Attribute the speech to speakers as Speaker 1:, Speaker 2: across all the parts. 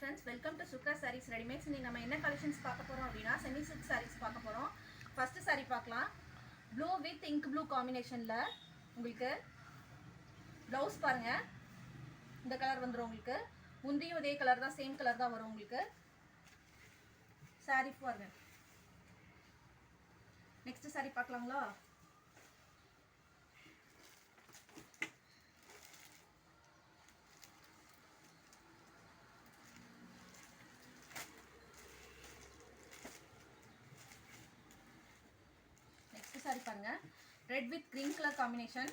Speaker 1: friends, welcome to Sukra Sarees Readymades. இன்னைக்கு நம்ம என்ன கலெக்ஷன்ஸ் பார்க்க போறோம் அப்படினா semi silk sarees பார்க்க போறோம். ஃபர்ஸ்ட் saree பார்க்கலாம். Blue with ink blue combinationல உங்களுக்கு ப்ளவுஸ் பாருங்க. இந்த கலர் வந்துரும் உங்களுக்கு. முந்தியும் இதே கலர் தான், சேம் கலர் தான் வரும் உங்களுக்கு. saree பாருங்க. நெக்ஸ்ட் saree பார்க்கலாங்களா? सारी पाருங்க red with green colour combination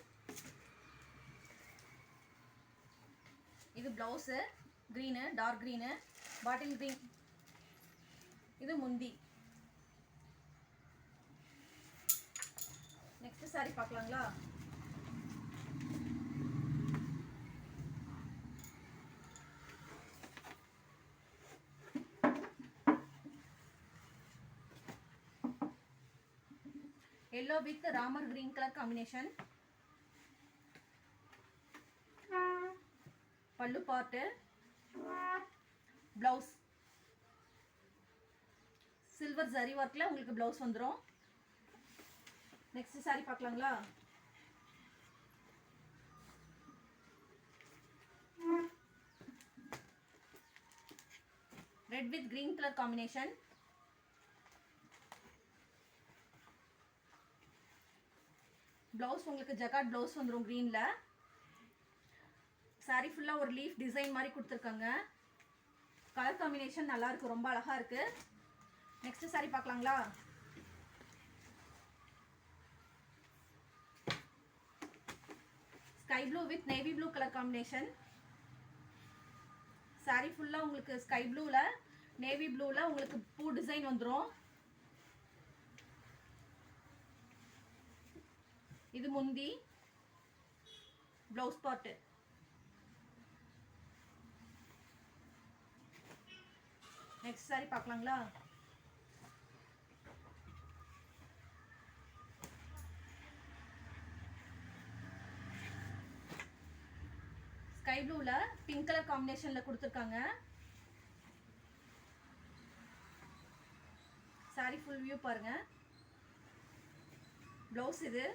Speaker 1: இது blouse green dark green bottle green இது முந்தி नेक्स्ट सारी பார்க்கலாங்களா yellow with Ramar green colour combination pallu part blouse silver zari वर्कல உங்களுக்கு ब्लाउज வந்துரும் नेक्स्ट सारी பார்க்கலாங்களா red with green colour combination blouse உங்களுக்கு ஜகார்ட் ब्लाउज வந்துரும் greenல saree ஃபுல்லா ஒரு லீஃப் டிசைன் மாதிரி கொடுத்திருக்காங்க கலர் காம்பினேஷன் நல்லா இருக்கு ரொம்ப அழகா இருக்கு நெக்ஸ்ட் saree பார்க்கலாங்களா sky blue with navy blue colour combination saree ஃபுல்லா உங்களுக்கு ஸ்கை ப்ளூல நேவி ப்ளூல உங்களுக்கு பூ டிசைன் வந்துரும் இது முந்தி blouse part next saree பார்க்கலாங்களா sky ப்ளூல pink colour காம்பினேஷன்ல கொடுத்திருக்காங்க सारी फुल व्यू பாருங்க ब्लाउज இது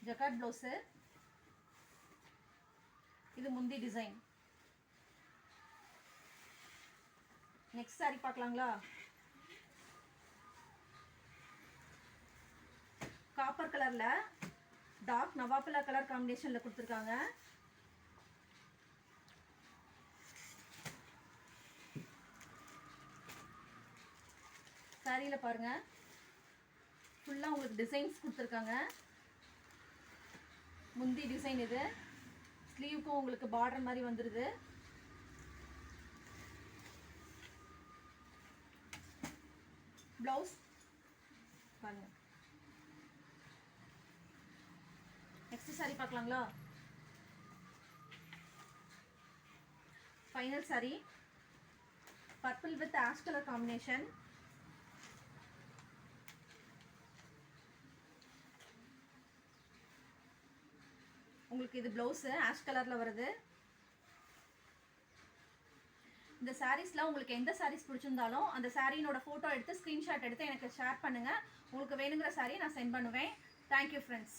Speaker 1: जकार्ड ब्लाउज இது முந்தி டிசைன் नेक्स्ट सारी பார்க்கலாங்களா காப்பர் கலர்ல டார்க் நவாப்பழ கலர் காம்பினேஷன்ல கொடுத்திருக்காங்க சாரியில பாருங்க ஃபுல்லா உங்களுக்கு டிசைன்ஸ் கொடுத்திருக்காங்க முந்தி டிசைன் இது ஸ்லீவுக்கு உங்களுக்கு பார்டர் மாதிரி வந்துருது ब्लाउज பாருங்க நெக்ஸ்ட் saree பார்க்கலாங்களா final saree purple with ash colour combination உங்களுக்கு இது ब्लाउज ஆஷ் கலர்ல வருது இந்த sareesல உங்களுக்கு எந்த sarees பிடிச்சிருந்தாலும் அந்த சாரியோட போட்டோ எடுத்து ஸ்கிரீன்ஷாட் எடுத்து எனக்கு ஷேர் பண்ணுங்க உங்களுக்கு வேணுங்கிற saree நான் சென்ட் பண்ணுவேன் Thank you friends